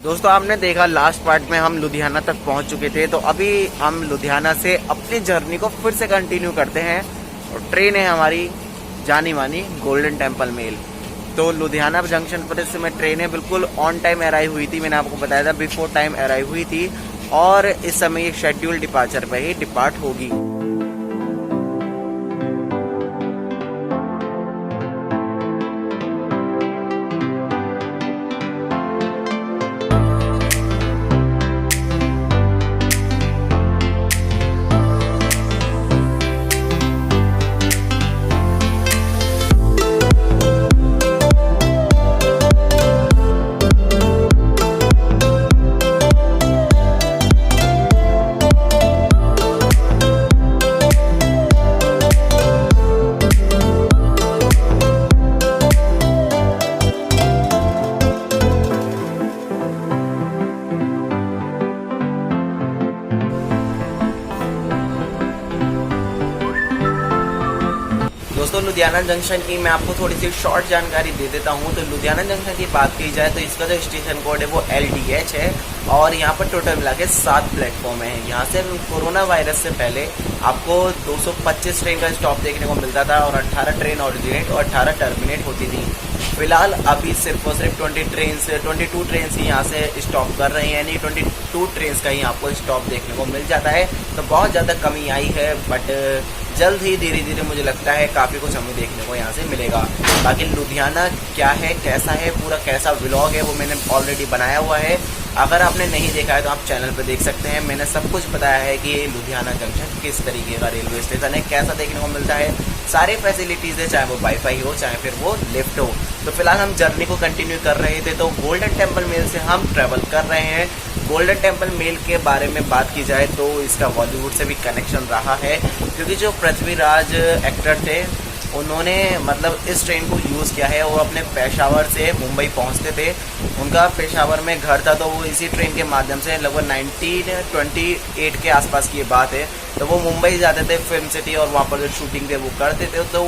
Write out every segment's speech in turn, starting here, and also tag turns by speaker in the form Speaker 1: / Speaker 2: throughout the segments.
Speaker 1: दोस्तों आपने देखा लास्ट पार्ट में हम लुधियाना तक पहुंच चुके थे, तो अभी हम लुधियाना से अपनी जर्नी को फिर से कंटिन्यू करते हैं और ट्रेन है हमारी जानी मानी गोल्डन टेम्पल मेल। तो लुधियाना जंक्शन पर इस समय ट्रेन है बिल्कुल ऑन टाइम अराइव हुई थी, मैंने आपको बताया था बिफोर टाइम अराइव हुई थी और इस समय एक शेड्यूल डिपार्चर पर ही डिपार्ट होगी। दोस्तों लुधियाना जंक्शन की मैं आपको थोड़ी सी शॉर्ट जानकारी दे देता हूँ। तो लुधियाना जंक्शन की बात की जाए तो इसका जो स्टेशन कोड है वो LDH है और यहाँ पर टोटल मिला के 7 प्लेटफॉर्म है। यहाँ से कोरोना वायरस से पहले आपको 225 ट्रेन का स्टॉप देखने को मिलता था और 18 ट्रेन ऑरिजिनेट और 18 टर्मिनेट होती थी। फिलहाल अभी सिर्फ और सिर्फ 22 ट्रेन ही यहाँ से स्टॉप कर रही हैं, यानी 22 ट्रेन का ही आपको स्टॉप देखने को मिल जाता है। तो बहुत ज़्यादा कमी आई है, बट जल्द ही धीरे धीरे मुझे लगता है काफ़ी कुछ हमें देखने को यहाँ से मिलेगा। बाकी लुधियाना क्या है, कैसा है, पूरा कैसा व्लॉग है वो मैंने ऑलरेडी बनाया हुआ है। अगर आपने नहीं देखा है तो आप चैनल पर देख सकते हैं। मैंने सब कुछ बताया है कि लुधियाना जंक्शन किस तरीके का रेलवे स्टेशन है, कैसा देखने को मिलता है, सारी फैसिलिटीज़ है, चाहे वो वाईफाई हो चाहे फिर वो लिफ्ट हो। तो फिलहाल हम जर्नी को कंटिन्यू कर रहे थे, तो गोल्डन टेम्पल मेल से हम ट्रैवल कर रहे हैं। गोल्डन टेम्पल मेल के बारे में बात की जाए तो इसका बॉलीवुड से भी कनेक्शन रहा है, क्योंकि जो पृथ्वीराज एक्टर थे उन्होंने मतलब इस ट्रेन को यूज़ किया है। वो अपने पेशावर से मुंबई पहुंचते थे, उनका पेशावर में घर था, तो वो इसी ट्रेन के माध्यम से लगभग 1928 के आसपास की ये बात है, तो वो मुंबई जाते थे फिल्म सिटी और वहाँ पर जो शूटिंग थे वो करते थे। तो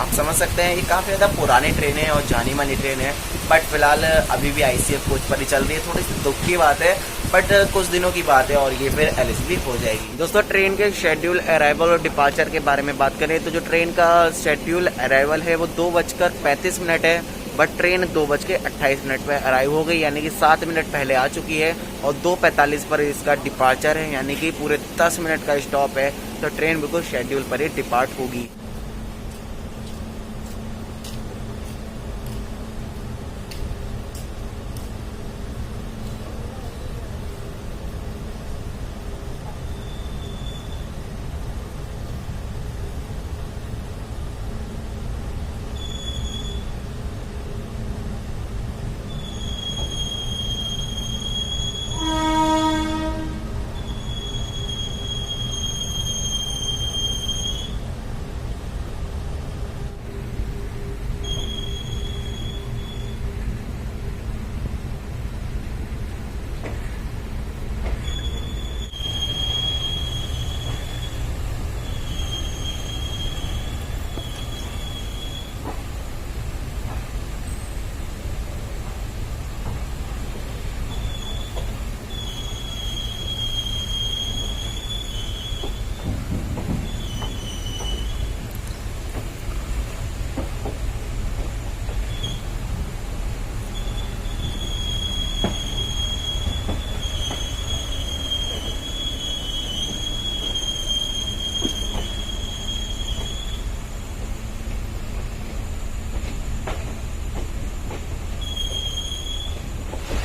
Speaker 1: आप समझ सकते हैं ये काफ़ी ज़्यादा पुरानी ट्रेन है और जानी मानी ट्रेन है, बट फिलहाल अभी भी ICF कोच पर ही चल रही है। थोड़ी सी दुख की बात है, बट कुछ दिनों की बात है और ये फिर एलिजिबल हो जाएगी। दोस्तों ट्रेन के शेड्यूल अराइवल और डिपार्चर के बारे में बात करें तो जो ट्रेन का शेड्यूल अराइवल है वो 2:35 है, बट ट्रेन 2:28 पर अराइव हो गई, यानी कि 7 मिनट पहले आ चुकी है। और 2:45 पर इसका डिपार्चर है, यानी कि पूरे 10 मिनट का स्टॉप है। तो ट्रेन बिल्कुल शेड्यूल पर ही डिपार्ट होगी।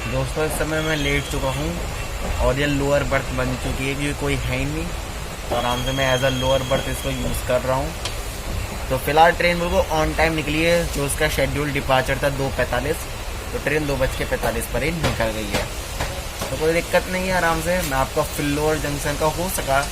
Speaker 1: दोस्तों इस समय मैं लेट चुका हूँ और ये लोअर बर्थ बन चुकी है, क्योंकि कोई है ही नहीं, तो आराम से मैं एज अ लोअर बर्थ इसको यूज़ कर रहा हूँ। तो फिलहाल ट्रेन बिल्कुल ऑन टाइम निकली है, जो उसका शेड्यूल डिपार्चर था 2:45, तो ट्रेन 2:45 पर ही निकल गई है। तो कोई दिक्कत नहीं है, आराम से मैं आपका फिल्लोर जंक्शन का हो सका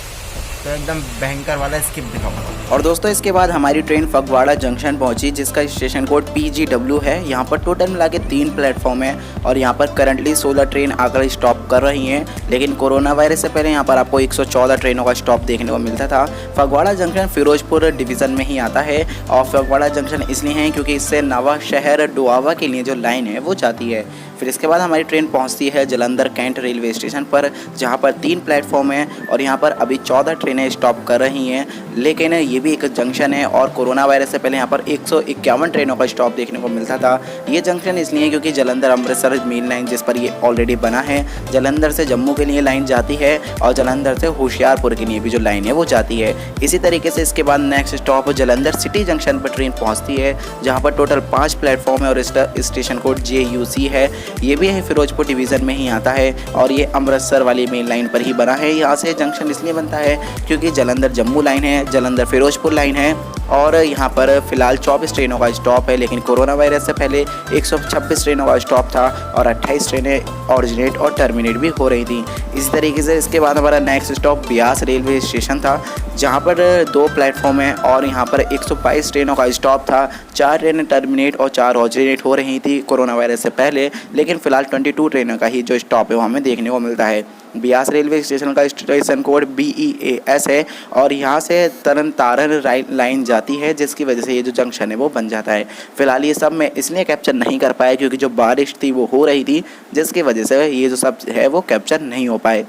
Speaker 1: तो एकदम भयंकर वाला स्किप दिखाऊंगा।
Speaker 2: और दोस्तों इसके बाद हमारी ट्रेन फगवाड़ा जंक्शन पहुंची, जिसका स्टेशन कोड PGW है। यहाँ पर टोटल मिला के 3 प्लेटफॉर्म है और यहाँ पर करंटली 16 ट्रेन आकर स्टॉप कर रही हैं, लेकिन कोरोना वायरस से पहले यहाँ पर आपको 114 ट्रेनों का स्टॉप देखने को मिलता था। फगवाड़ा जंक्शन फिरोजपुर डिवीज़न में ही आता है और फगवाड़ा जंक्शन इसलिए है क्योंकि इससे नवा शहर डोआवा के लिए जो लाइन है वो जाती है। फिर इसके बाद हमारी ट्रेन पहुंचती है जालंधर कैंट रेलवे स्टेशन पर, जहां पर 3 प्लेटफॉर्म हैं और यहां पर अभी 14 ट्रेनें स्टॉप कर रही हैं। लेकिन ये भी एक जंक्शन है और कोरोना वायरस से पहले यहाँ पर 151 ट्रेनों का स्टॉप देखने को मिलता था। ये जंक्शन इसलिए क्योंकि जालंधर अमृतसर मेन लाइन जिस पर ये ऑलरेडी बना है, जालंधर से जम्मू के लिए लाइन जाती है और जालंधर से होशियारपुर के लिए भी जो लाइन है वो जाती है। इसी तरीके से इसके बाद next stop Jalandhar city junction पर ट्रेन पहुँचती है, जहाँ पर टोटल 5 प्लेटफॉर्म है और स्टेशन कोड JUC है। ये भी है फिरोजपुर डिवीज़न में ही आता है और ये अमृतसर वाली मेन लाइन पर ही बना है। यहाँ से जंक्शन इसलिए बनता है क्योंकि जालंधर जम्मू लाइन है, जालंधर फिरोजपुर लाइन है और यहाँ पर फ़िलहाल 24 ट्रेनों का स्टॉप है। लेकिन कोरोना वायरस से पहले 126 ट्रेनों का स्टॉप था और 28 ट्रेनें ऑरिजिनेट और टर्मिनेट भी हो रही थी। इसी तरीके से इसके बाद हमारा next stop Beas railway station था, जहाँ पर 2 प्लेटफॉर्म है और यहाँ पर 122 ट्रेनों का स्टॉप था। 4 ट्रेनें टर्मिनेट और 4 ऑरिजिनेट हो रही थी कोरोना वायरस से पहले, लेकिन फ़िलहाल 22 ट्रेनों का ही जो स्टॉप है वो हमें देखने को मिलता है। ब्यास रेलवे स्टेशन का स्टेशन कोड BEAS है और यहाँ से तरन तारण लाइन जाती है, जिसकी वजह से ये जो जंक्शन है वो बन जाता है। फ़िलहाल ये सब मैं इसलिए कैप्चर नहीं कर पाया क्योंकि जो बारिश थी वो हो रही थी, जिसकी वजह से ये जो सब है वो कैप्चर नहीं हो पाए।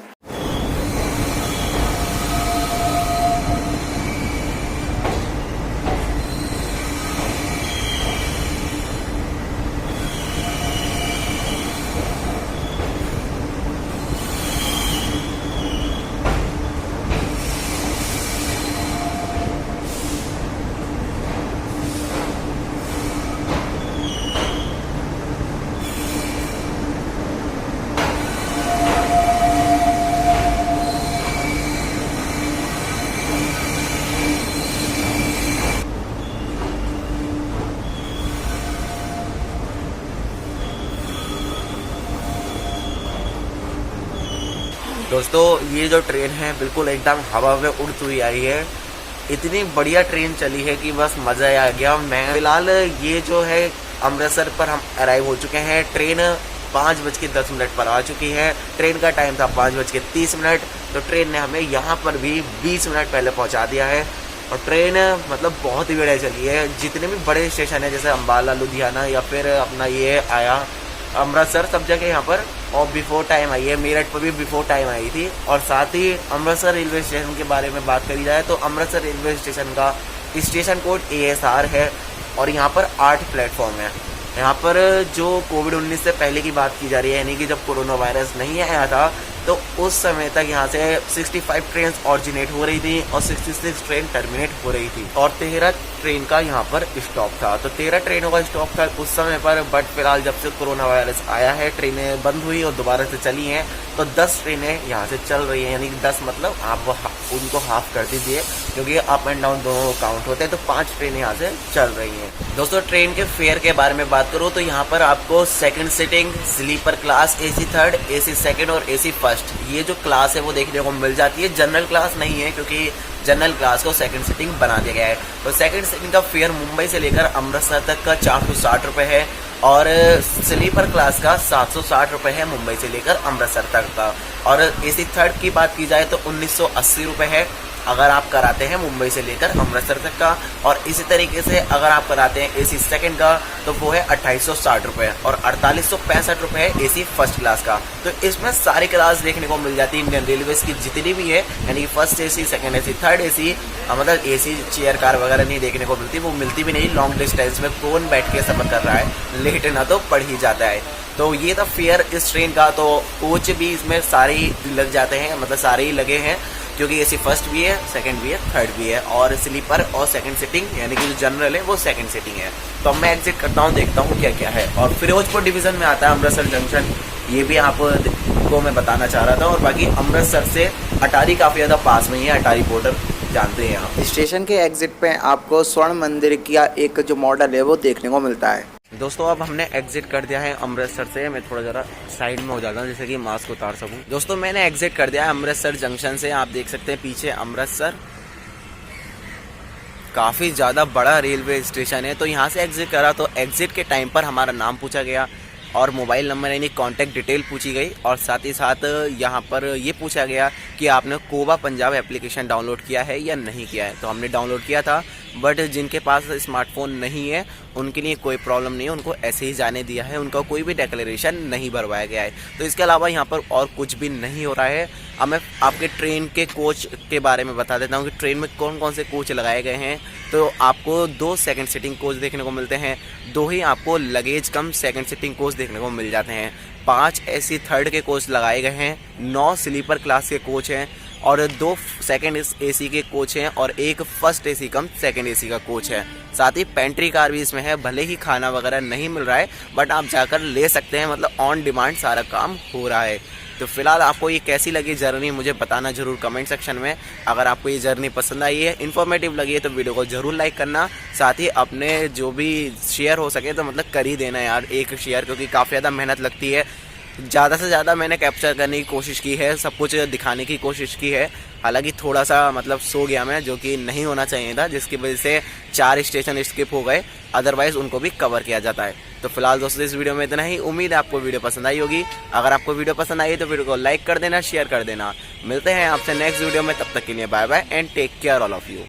Speaker 1: दोस्तों ये जो ट्रेन है बिल्कुल एकदम हवा में उड़ती हुई आई है। इतनी बढ़िया ट्रेन चली है कि बस मज़ा आ गया। मैं फिलहाल ये जो है अमृतसर पर हम अराइव हो चुके हैं। ट्रेन 5:10 पर आ चुकी है। ट्रेन का टाइम था 5:30, तो ट्रेन ने हमें यहाँ पर भी 20 मिनट पहले पहुँचा दिया है। और ट्रेन मतलब बहुत ही बढ़िया चली है। जितने भी बड़े स्टेशन है जैसे अम्बाला, लुधियाना या फिर अपना ये आया अमृतसर, सब जगह यहाँ पर और बिफोर टाइम आई है। मेरठ पर भी बिफोर टाइम आई थी। और साथ ही अमृतसर रेलवे स्टेशन के बारे में बात करी जाए तो अमृतसर रेलवे स्टेशन का स्टेशन कोड ASR है और यहाँ पर 8 प्लेटफॉर्म है। यहाँ पर जो कोविड-19 से पहले की बात की जा रही है, यानी कि जब कोरोना वायरस नहीं आया था, तो उस समय तक यहाँ से 65 ट्रेन ऑरिजिनेट हो रही थी और 66 ट्रेन टर्मिनेट हो रही थी और 13 ट्रेन का यहाँ पर स्टॉप था। तो 13 ट्रेनों का स्टॉप था उस समय पर, बट फिलहाल जब से कोरोना वायरस आया है ट्रेनें बंद हुई और दोबारा से चली हैं, तो 10 ट्रेनें यहाँ से चल रही हैं। यानी कि 10 मतलब आप उनको हाफ कर दीजिए क्योंकि अप एंड डाउन दोनों काउंट होते हैं, तो 5 ट्रेनें यहाँ से चल रही हैं। दोस्तों ट्रेन के फेयर के बारे में बात करूँ तो यहाँ पर आपको second sitting, sleeper class, AC 3rd, AC 2nd और AC 1st ये जो क्लास है वो देखने को मिल जाती है। जनरल क्लास नहीं है क्योंकि जनरल क्लास को सेकंड सीटिंग बना दिया गया है। तो सेकंड सीटिंग का फेयर मुंबई से लेकर अमृतसर तक का 460 रुपये है और स्लीपर क्लास का 760 रुपये है मुंबई से लेकर अमृतसर तक का। और AC 3rd की बात की जाए तो 1980 रुपये है अगर आप कराते हैं मुंबई से लेकर अमृतसर तक का। और इसी तरीके से अगर आप कराते हैं AC 2nd का तो वो है 2860 रुपये और 4865 रुपये है AC 1st क्लास का। तो इसमें सारी क्लास देखने को मिल जाती है इंडियन रेलवेज की जितनी भी है, यानी first AC, second AC, third AC, मतलब AC चेयर कार वगैरह नहीं देखने को मिलती, वो मिलती भी नहीं। लॉन्ग डिस्टेंस में कौन बैठ के सफर कर रहा है, लेट ना तो पड़ ही जाता है। तो ये था फेयर इस ट्रेन का। तो कोच भी इसमें सारे ही लग जाते हैं, मतलब सारे ही लगे हैं क्योंकि AC 1st भी है, 2nd भी है, 3rd भी है और स्लीपर और सेकंड सीटिंग यानी कि जो जनरल है वो सेकंड सीटिंग है। तो अब मैं एग्जिट करता हूँ, देखता हूँ क्या क्या है। और फिरोजपुर डिवीज़न में आता है अमृतसर जंक्शन, ये भी आपको मैं बताना चाह रहा था। और बाकी अमृतसर से अटारी काफ़ी ज़्यादा पास में ही है, अटारी बॉर्डर जानते हैं आप।
Speaker 2: स्टेशन के एग्जिट पे आपको स्वर्ण मंदिर का एक जो मॉडल है वो देखने को मिलता है।
Speaker 1: दोस्तों अब हमने एग्जिट कर दिया है अमृतसर से। मैं थोड़ा ज़रा साइड में हो जाता हूँ जैसे कि मास्क उतार सकूँ। दोस्तों मैंने एग्जिट कर दिया है अमृतसर जंक्शन से। आप देख सकते हैं पीछे अमृतसर, काफ़ी ज़्यादा बड़ा रेलवे स्टेशन है। तो यहाँ से एग्जिट करा तो एग्जिट के टाइम पर हमारा नाम पूछा गया और मोबाइल नंबर यानी कॉन्टैक्ट डिटेल पूछी गई और साथ ही साथ यहाँ पर ये पूछा गया कि आपने कोबा पंजाब एप्लीकेशन डाउनलोड किया है या नहीं किया है। तो हमने डाउनलोड किया था, बट जिनके पास स्मार्टफोन नहीं है उनके लिए कोई प्रॉब्लम नहीं है, उनको ऐसे ही जाने दिया है, उनका कोई भी डिक्लेरेशन नहीं भरवाया गया है। तो इसके अलावा यहाँ पर और कुछ भी नहीं हो रहा है। अब मैं आपके ट्रेन के कोच के बारे में बता देता हूँ कि ट्रेन में कौन कौन से कोच लगाए गए हैं। तो आपको 2 सेकंड सिटिंग कोच देखने को मिलते हैं, 2 ही आपको लगेज कम सेकंड सिटिंग कोच देखने को मिल जाते हैं। 5 एसी थर्ड के कोच लगाए गए हैं, 9 स्लीपर क्लास के कोच हैं और 2 सेकंड एसी के कोच हैं और 1 फर्स्ट एसी कम सेकंड एसी का कोच है। साथ ही पेंट्री कार भी इसमें है। भले ही खाना वगैरह नहीं मिल रहा है बट आप जाकर ले सकते हैं, मतलब ऑन डिमांड सारा काम हो रहा है। तो फिलहाल आपको ये कैसी लगी जर्नी मुझे बताना जरूर कमेंट सेक्शन में। अगर आपको ये जर्नी पसंद आई है, इन्फॉर्मेटिव लगी है तो वीडियो को जरूर लाइक करना। साथ ही अपने जो भी शेयर हो सके तो मतलब कर ही देना यार एक शेयर, क्योंकि काफ़ी ज़्यादा मेहनत लगती है। ज़्यादा से ज़्यादा मैंने कैप्चर करने की कोशिश की है, सब कुछ दिखाने की कोशिश की है। हालांकि थोड़ा सा मतलब सो गया मैं, जो कि नहीं होना चाहिए था, जिसकी वजह से 4 स्टेशन स्किप हो गए, अदरवाइज़ उनको भी कवर किया जाता है। तो फिलहाल दोस्तों इस वीडियो में इतना ही। उम्मीद है आपको वीडियो पसंद आई होगी। अगर आपको वीडियो पसंद आई तो वीडियो को लाइक कर देना, शेयर कर देना। मिलते हैं आपसे नेक्स्ट वीडियो में, तब तक के लिए bye bye and take care all of you.